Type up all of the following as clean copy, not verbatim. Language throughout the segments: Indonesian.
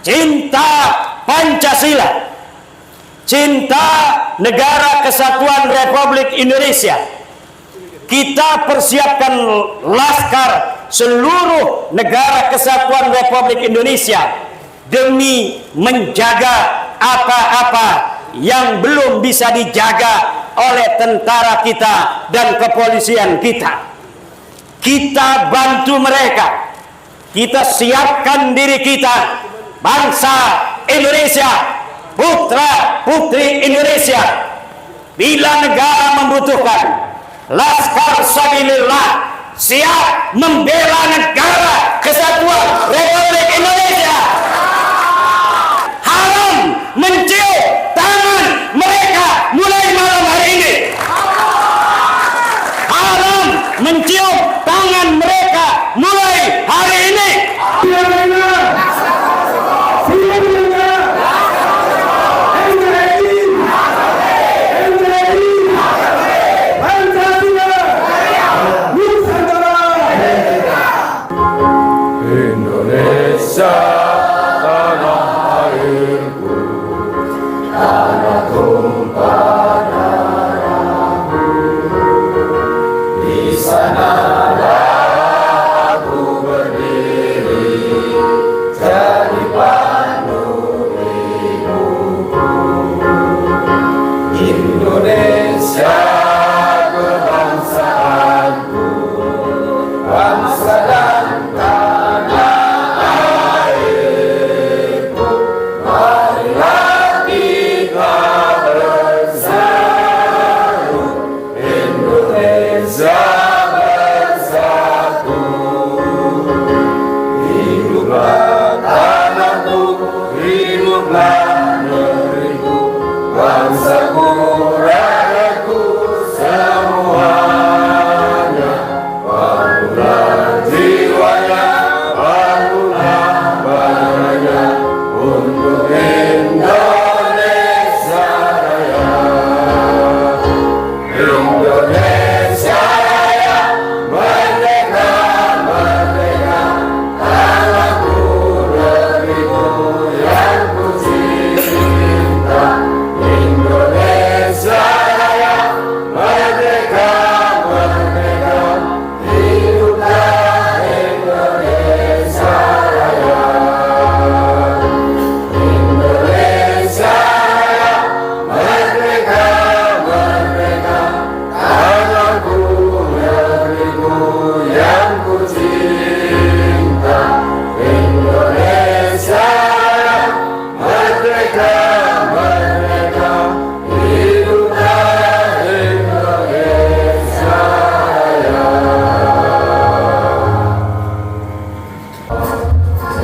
cinta Pancasila, cinta Negara Kesatuan Republik Indonesia. Kita persiapkan laskar seluruh Negara Kesatuan Republik Indonesia demi menjaga apa-apa yang belum bisa dijaga oleh tentara kita dan kepolisian kita. Kita bantu mereka, kita siapkan diri kita, bangsa Indonesia, putra putri Indonesia. Bila negara membutuhkan, Laskar Sabilillah siap membela Negara Kesatuan Republik Indonesia. Haram mencium tangan mereka mulai malam hari ini. Haram mencium tangan mereka mulai hari ini. Indonesia tanah airku, tanah tumpah darahku. Di sanalah aku berdiri, jadi pandu hidupku. Indonesia kebangsaanku, bangsa dan bangsaku, rakyatku semuanya. Bangunlah jiwanya, bangunlah badannya untuk Indonesia Raya. Indonesia Raya, merdeka, merdeka, tanahku, negeriku yang ku cinta. Indonesia Raya, merdeka, merdeka, hiduplah Indonesia Raya. Indonesia Raya, merdeka, merdeka, tanahku, negeriku yang ku cinta. Indonesia Raya, merdeka, merdeka, hiduplah Indonesia Raya.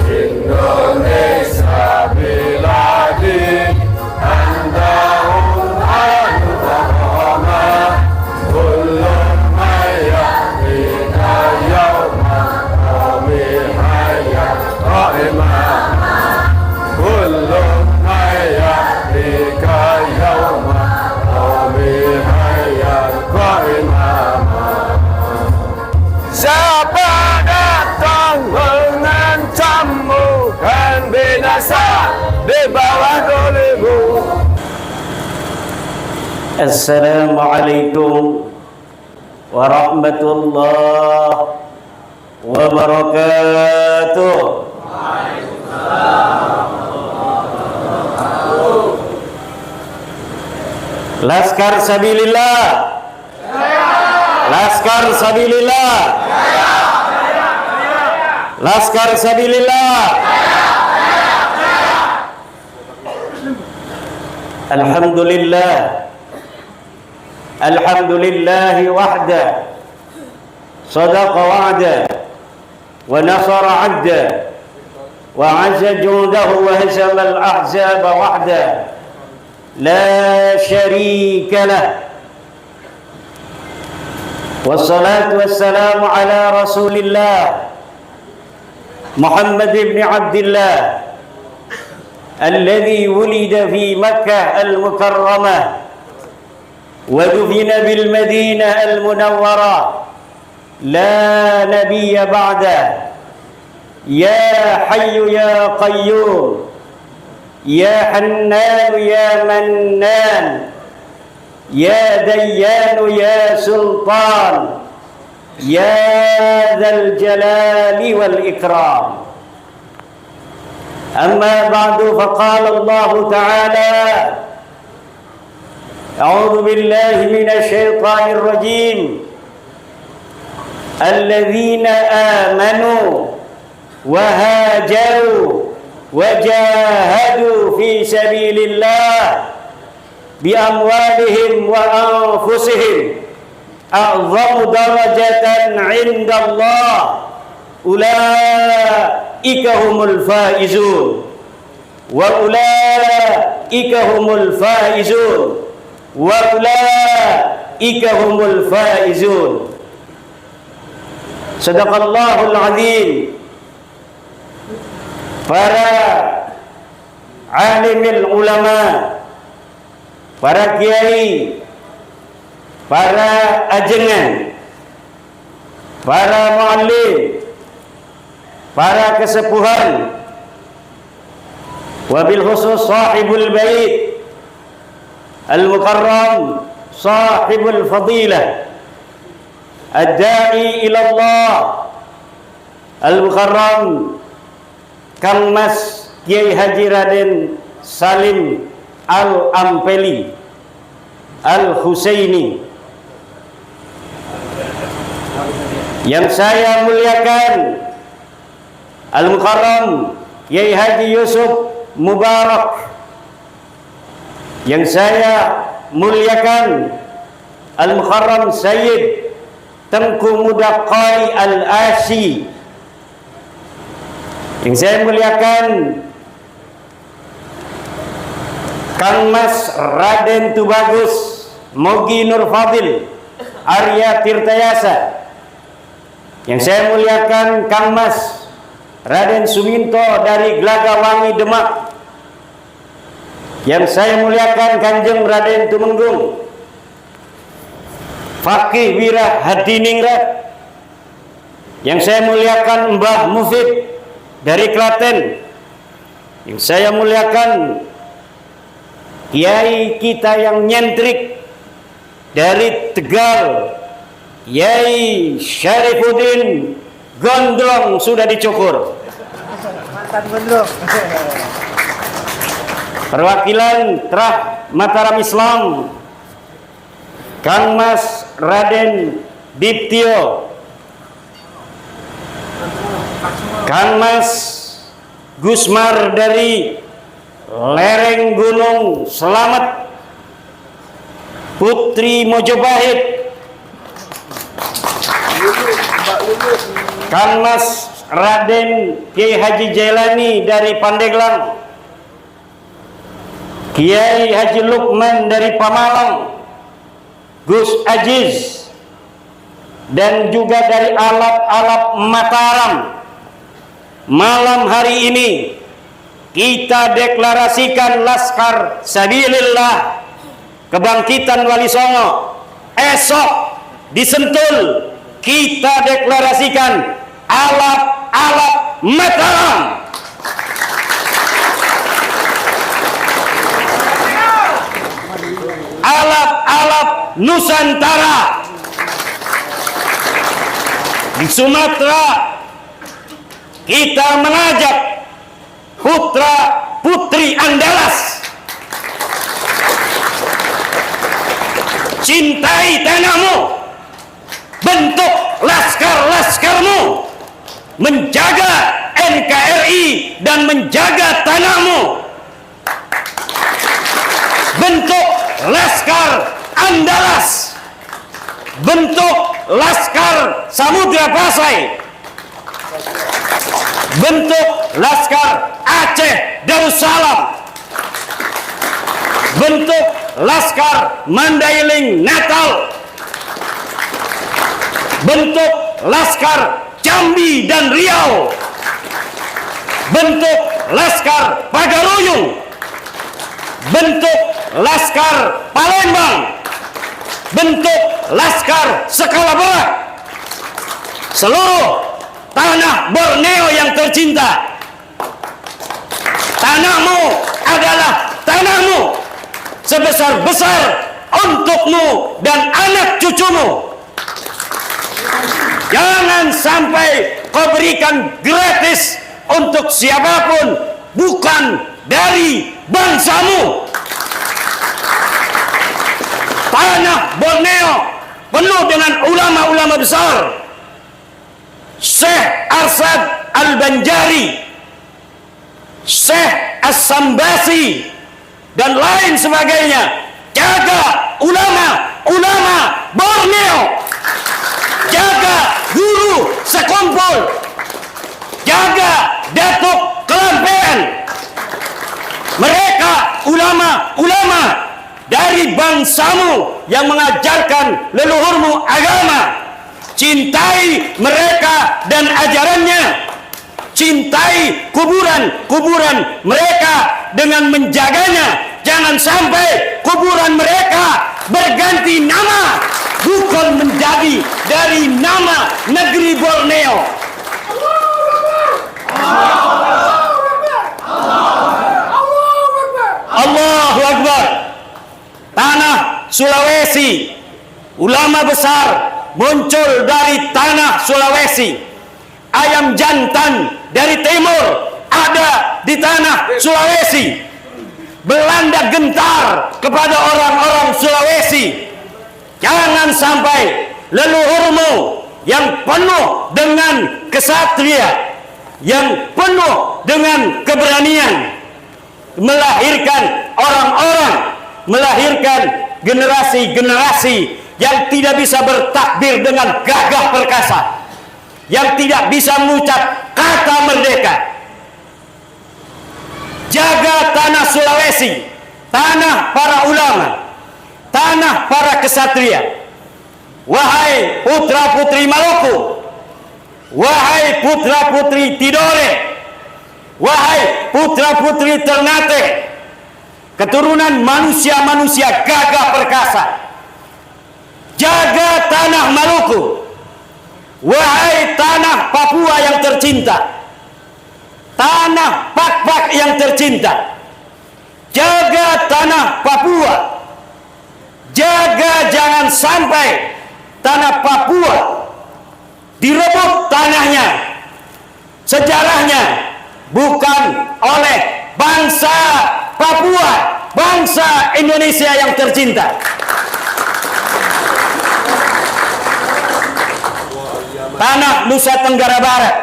Indonesia biladi andaun al-Muharramah, kullum mayyahina yawma qawmi hayya qa'imah. Kullum mayyahika yawma qawmi hayya qa'imah. Siapa datang mengancammu kan binasa di bawah dolimu. Assalamualaikum warahmatullahi wabarakatuh. Laskar Sabilillah, Laskar Sabilillah, Laskar Sabilillah. Alhamdulillah, alhamdulillah wahda, sadaqa wa'da, wa nasara 'abda, wa 'azza jundahu wa hazama al-ahzaba wahda. لا شريك له والصلاة والسلام على رسول الله محمد بن عبد الله الذي ولد في مكة المكرمة ودفن بالمدينة المنورة لا نبي بعده Ya Hayyu Ya Qayyum, Ya Hannan Ya Mannan, Ya Dayyan Ya Sultan, Ya Dzal Jalali wal Ikram. Amma ba'du, faqala Allah Ta'ala: A'udzu billahi minasy syaithanir rajim. Alladzina amanu wa hajaru wa jahadu fi sabilillah bi amwalihim wa anfusihim a'zamu darajatan 'inda Allah, ulaika humul faizun wa ulaika humul faizun wa ulaika humul faizun. Sadaqallahul azim. Para alimil ulama, para kiai, para ajengan, para muallim, para kesepuhan, wabil khusus sahibul bait al-mukarram, sahibul fadilah, ad-da'i ila Allah, al-mukarram Kang Mas Kiai Haji Raden Salim Al-Ampeli Al-Husaini, yang saya muliakan Al-Mukarram Kiai Haji Yusuf Mubarak, yang saya muliakan Al-Mukarram Sayyid Tengku Muda Qari Al-Asi, yang saya muliakan Kang Mas Raden Tubagus Mogi Nur Fadil Arya Tirtayasa, yang saya muliakan Kang Mas Raden Suminto dari Glagawangi Demak, yang saya muliakan Kanjeng Raden Tumenggung Fakih Wira Hadiningrat, yang saya muliakan Mbah Mufid dari Klaten, yang saya muliakan kiai kita yang nyentrik dari Tegal, Kiai Syarifuddin Gondrong sudah dicukur. Mantan Gondrong. Perwakilan Trah Mataram Islam, Kang Mas Raden Diptio, Kang Mas Gusmar dari lereng Gunung Selamet, Putri Mojopahit, Kang Mas Raden Kiai Haji Jailani dari Pandeglang, Kiai Haji Lukman dari Pamalang, Gus Aziz, dan juga dari Alap-Alap Mataram. Malam hari ini kita deklarasikan Laskar Sabilillah Kebangkitan Wali Songo. Esok di Sentul kita deklarasikan Alap-Alap Mataram. Alap-Alap Nusantara. Di Sumatera kita mengajak putra putri Andalas, cintai tanahmu, bentuk laskar-laskarmu, menjaga NKRI dan menjaga tanahmu, bentuk Laskar Andalas, bentuk Laskar Samudra Pasai, bentuk Laskar Aceh Darussalam, bentuk Laskar Mandailing Natal, bentuk Laskar Jambi dan Riau, bentuk Laskar Pagaruyung, bentuk Laskar Palembang, bentuk Laskar Skala Barat. Seluruh tanah Borneo yang tercinta. Tanahmu adalah tanahmu, sebesar-besar untukmu dan anak cucumu. Jangan sampai kau berikan gratis untuk siapapun bukan dari bangsamu. Tanah Borneo penuh dengan ulama-ulama besar. Syekh Arsad Al-Banjari, Syekh As-Sambasi, dan lain sebagainya. Jaga ulama Borneo, jaga guru sekumpul, jaga Datuk Kelampean. Mereka ulama dari bangsamu yang mengajarkan leluhurmu agama. Cintai mereka dan ajarannya. Cintai kuburan mereka dengan menjaganya. Jangan sampai kuburan mereka berganti nama, bukan menjadi dari nama negeri Borneo. Allahu Akbar. Tanah Sulawesi, ulama besar muncul dari tanah Sulawesi. Ayam jantan dari timur ada di tanah Sulawesi. Belanda gentar kepada orang-orang Sulawesi. Jangan sampai leluhurmu yang penuh dengan kesatria, yang penuh dengan keberanian, melahirkan orang-orang, melahirkan generasi-generasi yang tidak bisa bertakbir dengan gagah perkasa, yang tidak bisa mengucap kata merdeka. Jaga tanah Sulawesi, tanah para ulama, tanah para kesatria. Wahai putra-putri Maluku, wahai putra-putri Tidore, wahai putra-putri Ternate, keturunan manusia-manusia gagah perkasa. Jaga tanah Maluku. Wahai tanah Papua yang tercinta, tanah Pak-Pak yang tercinta, jaga tanah Papua. Jaga jangan sampai tanah Papua direbut tanahnya, sejarahnya bukan oleh bangsa Papua, bangsa Indonesia yang tercinta. Tanah Nusa Tenggara Barat,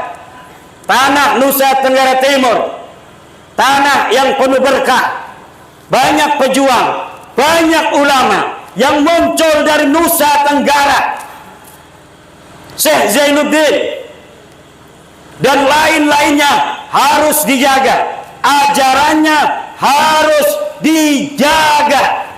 tanah Nusa Tenggara Timur, tanah yang penuh berkah, banyak pejuang, banyak ulama yang muncul dari Nusa Tenggara. Syekh Zainuddin dan lain-lainnya harus dijaga, ajarannya harus dijaga,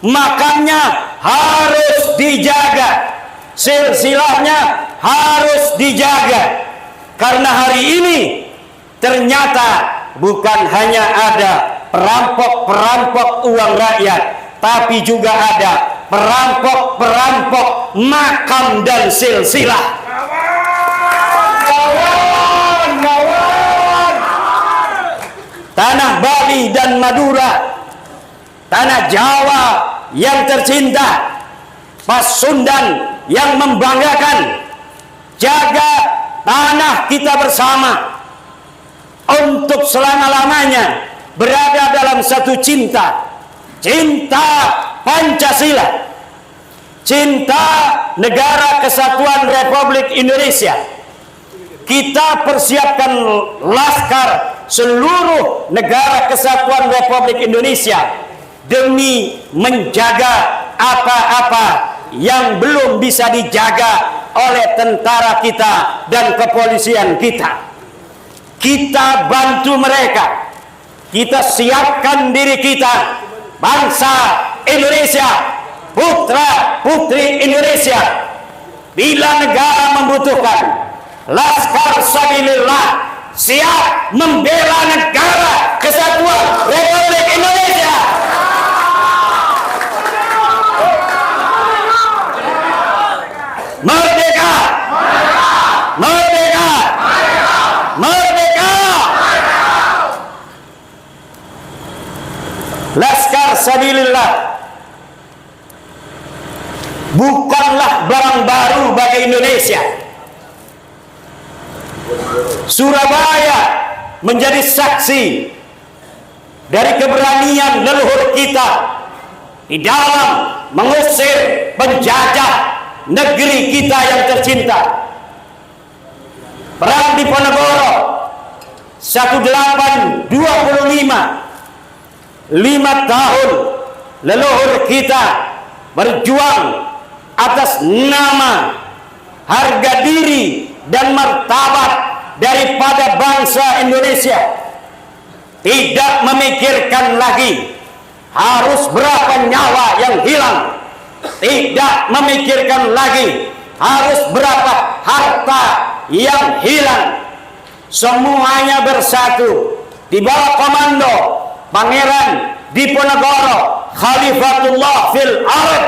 makamnya harus dijaga, silsilahnya harus dijaga. Karena hari ini ternyata bukan hanya ada perampok-perampok uang rakyat, tapi juga ada perampok-perampok makam dan silsilah. Tanah Bali dan Madura, tanah Jawa yang tercinta, Pasundan yang membanggakan. Jaga tanah kita bersama untuk selama-lamanya berada dalam satu cinta, cinta Pancasila, cinta Negara Kesatuan Republik Indonesia. Kita persiapkan laskar seluruh Negara Kesatuan Republik Indonesia demi menjaga apa-apa yang belum bisa dijaga oleh tentara kita dan kepolisian kita. Kita bantu mereka, kita siapkan diri kita, bangsa Indonesia, putra putri Indonesia. Bila negara membutuhkan, Laskar Sabilillah siap membela negara kesatuan Republik Indonesia. Merdeka! Merdeka! Laskar Sabilillah bukanlah barang baru bagi Indonesia. Surabaya menjadi saksi dari keberanian leluhur kita di dalam mengusir penjajah negeri kita yang tercinta. Perang Diponegoro 1825, 5 tahun leluhur kita berjuang atas nama, harga diri dan martabat daripada bangsa Indonesia. Tidak memikirkan lagi harus berapa nyawa yang hilang, tidak memikirkan lagi harus berapa harta yang hilang. Semuanya bersatu di bawah komando Pangeran Diponegoro Khalifatullah fil Ard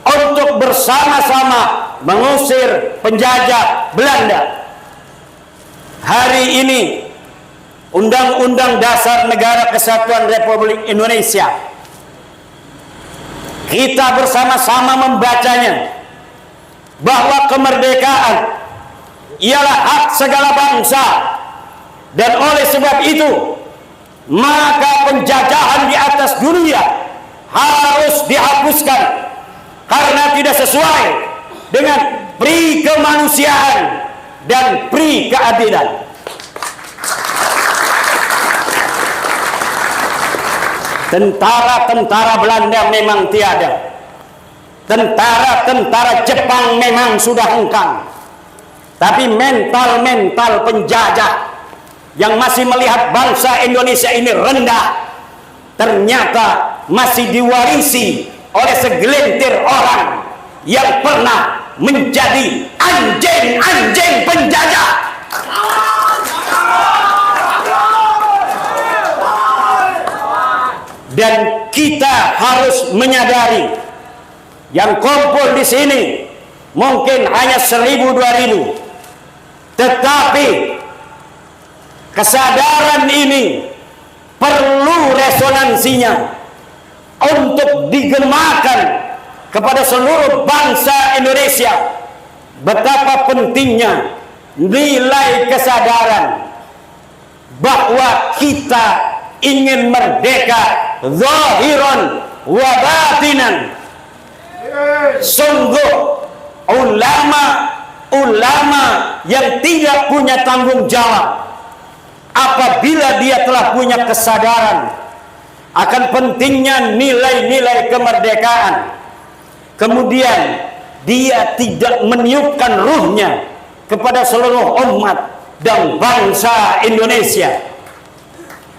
untuk bersama-sama mengusir penjajah Belanda. Hari ini Undang-Undang Dasar Negara Kesatuan Republik Indonesia, kita bersama-sama membacanya, bahwa kemerdekaan ialah hak segala bangsa, dan oleh sebab itu maka penjajahan di atas dunia harus dihapuskan karena tidak sesuai dengan pri kemanusiaan dan pri keadilan. Tentara-tentara Belanda memang tiada, tentara-tentara Jepang memang sudah hengkang, tapi mental-mental penjajah yang masih melihat bangsa Indonesia ini rendah ternyata masih diwarisi oleh segelintir orang yang pernah menjadi anjing-anjing penjajah. Dan kita harus menyadari, yang kumpul di sini mungkin hanya 1000-2000, tetapi kesadaran ini perlu resonansinya untuk digemakan kepada seluruh bangsa Indonesia. Betapa pentingnya nilai kesadaran bahwa kita ingin merdeka zahiran wa batinan. Sungguh ulama yang tidak punya tanggung jawab apabila dia telah punya kesadaran akan pentingnya nilai-nilai kemerdekaan, kemudian dia tidak meniupkan ruhnya kepada seluruh umat dan bangsa Indonesia.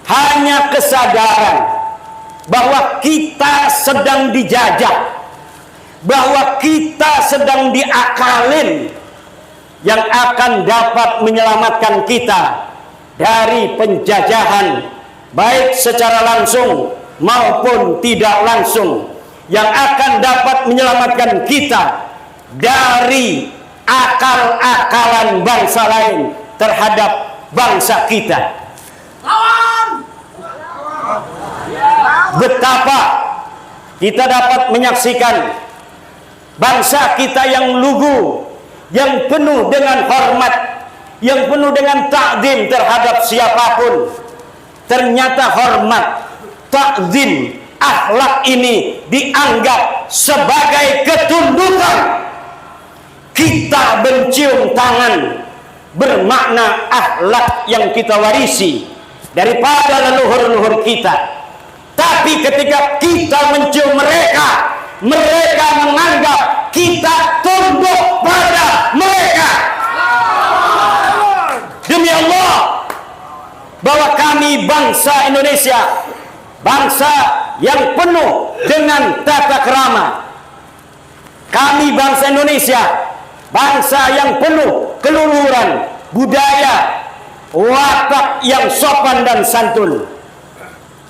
Hanya kesadaran bahwa kita sedang dijajah, bahwa kita sedang diakalin, yang akan dapat menyelamatkan kita dari penjajahan baik secara langsung maupun tidak langsung, yang akan dapat menyelamatkan kita dari akal-akalan bangsa lain terhadap bangsa kita. Betapa kita dapat menyaksikan bangsa kita yang lugu, yang penuh dengan hormat, yang penuh dengan takzim terhadap siapapun. Ternyata hormat, takzim, akhlak ini dianggap sebagai ketundukan. Kita mencium tangan bermakna akhlak yang kita warisi daripada leluhur-leluhur kita. Tapi ketika kita mencium mereka, mereka menganggap kita tunduk pada mereka. Demi Allah, bahwa kami bangsa Indonesia, bangsa yang penuh dengan tata krama. Kami bangsa Indonesia, bangsa yang penuh keluhuran, budaya, watak yang sopan dan santun.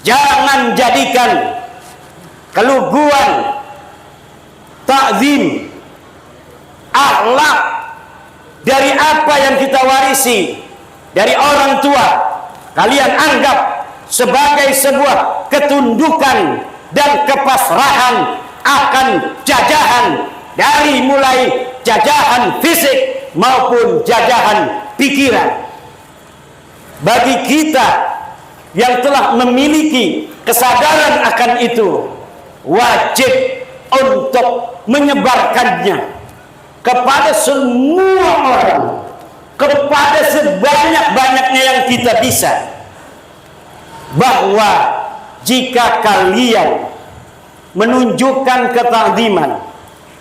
Jangan jadikan keluguan, takzim, akhlak dari apa yang kita warisi dari orang tua, kalian anggap sebagai sebuah ketundukan dan kepasrahan akan jajahan, dari mulai jajahan fisik maupun jajahan pikiran. Bagi kita yang telah memiliki kesadaran akan itu, wajib untuk menyebarkannya kepada semua orang, kepada sebanyak-banyaknya yang kita bisa, bahwa jika kalian menunjukkan ketakziman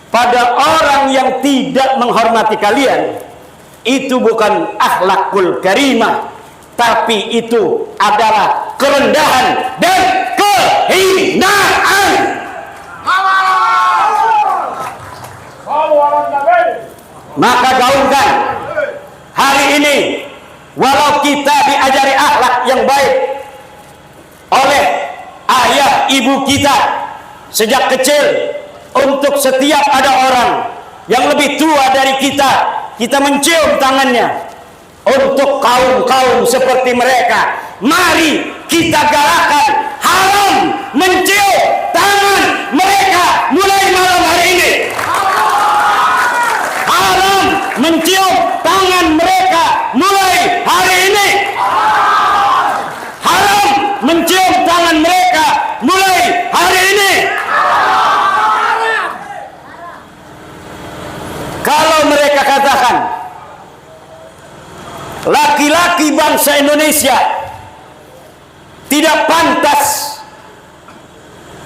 pada orang yang tidak menghormati kalian, itu bukan akhlakul karimah, tapi itu adalah kerendahan dan kehinaan. Maka gaungkan hari ini, walau kita diajari akhlak yang baik oleh ayah ibu kita sejak kecil, untuk setiap ada orang yang lebih tua dari kita, kita mencium tangannya. Untuk kaum-kaum seperti mereka, mari kita galakan haram mencium tangan mereka mulai malam hari ini. Haram mencium tangan mereka mulai hari ini. Haram mencium tangan mereka mulai hari ini. Kalau mereka katakan laki-laki bangsa Indonesia tidak pantas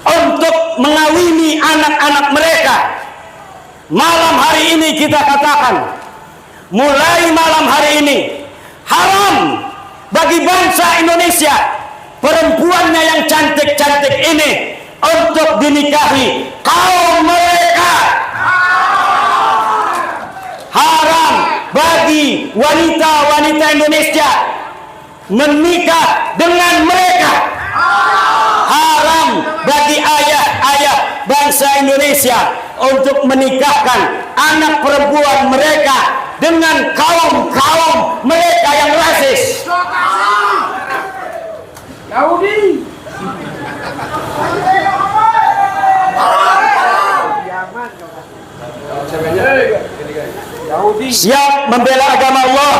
untuk mengawini anak-anak mereka, malam hari ini kita katakan, mulai malam hari ini haram bagi bangsa Indonesia, perempuannya yang cantik-cantik ini untuk dinikahi kaum mereka. Haram bagi wanita-wanita Indonesia menikah dengan mereka. Haram bagi ayah-ayah bangsa Indonesia untuk menikahkan anak perempuan mereka dengan kaum-kaum mereka yang rasis. Yahudi. Siap membela agama Allah,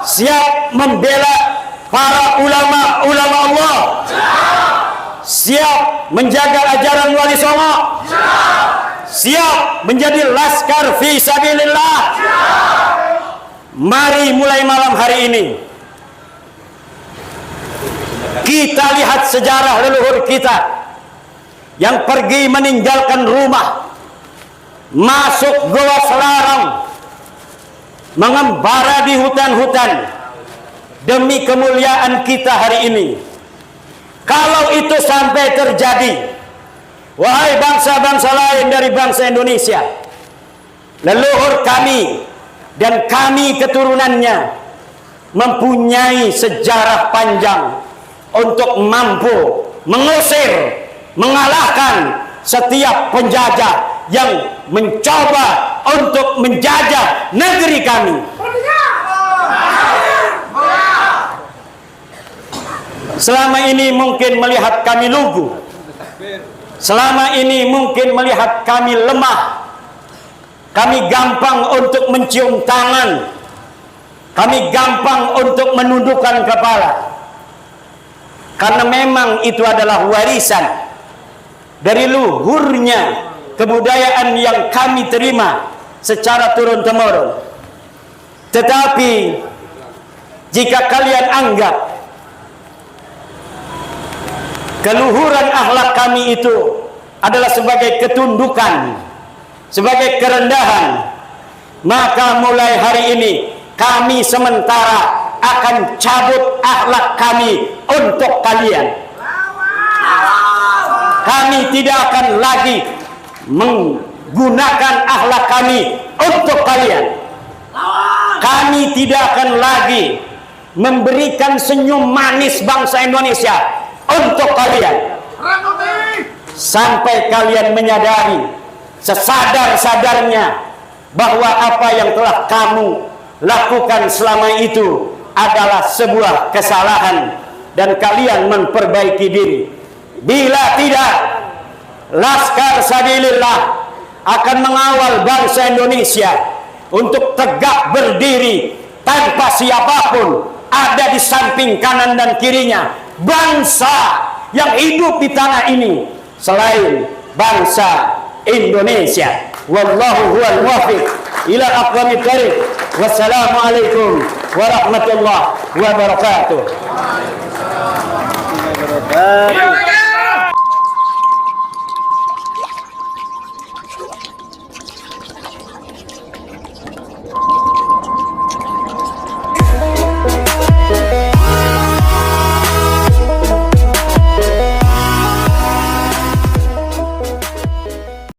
siap membela para ulama-ulama Allah, siap menjaga ajaran Wali Songo, siap menjadi laskar fi sabilillah. Mari mulai malam hari ini kita lihat sejarah leluhur kita yang pergi meninggalkan rumah, masuk goa Selarong, mengembara di hutan-hutan demi kemuliaan kita hari ini. Kalau itu sampai terjadi, wahai bangsa-bangsa lain dari bangsa Indonesia, leluhur kami dan kami keturunannya mempunyai sejarah panjang untuk mampu mengusir, mengalahkan setiap penjajah yang mencoba untuk menjajah negeri kami. Selama ini mungkin melihat kami lugu, selama ini mungkin melihat kami lemah, kami gampang untuk mencium tangan, kami gampang untuk menundukkan kepala, karena memang itu adalah warisan dari luhurnya kebudayaan yang kami terima secara turun-temurun. Tetapi jika kalian anggap keluhuran akhlak kami itu adalah sebagai ketundukan, sebagai kerendahan, maka mulai hari ini kami sementara akan cabut akhlak kami untuk kalian. Kami tidak akan lagi menggunakan akhlak kami untuk kalian. Kami tidak akan lagi memberikan senyum manis bangsa Indonesia untuk kalian. Sampai kalian menyadari sesadar-sadarnya bahwa apa yang telah kamu lakukan selama itu adalah sebuah kesalahan dan kalian memperbaiki diri. Bila tidak, Laskar Sabilillah akan mengawal bangsa Indonesia untuk tegak berdiri tanpa siapapun ada di samping kanan dan kirinya. Bangsa yang hidup di tanah ini selain bangsa Indonesia. Wallahu huwal muwaffiq ila aqwamit thariq. Wassalamualaikum warahmatullahi wabarakatuh. Terima kasih.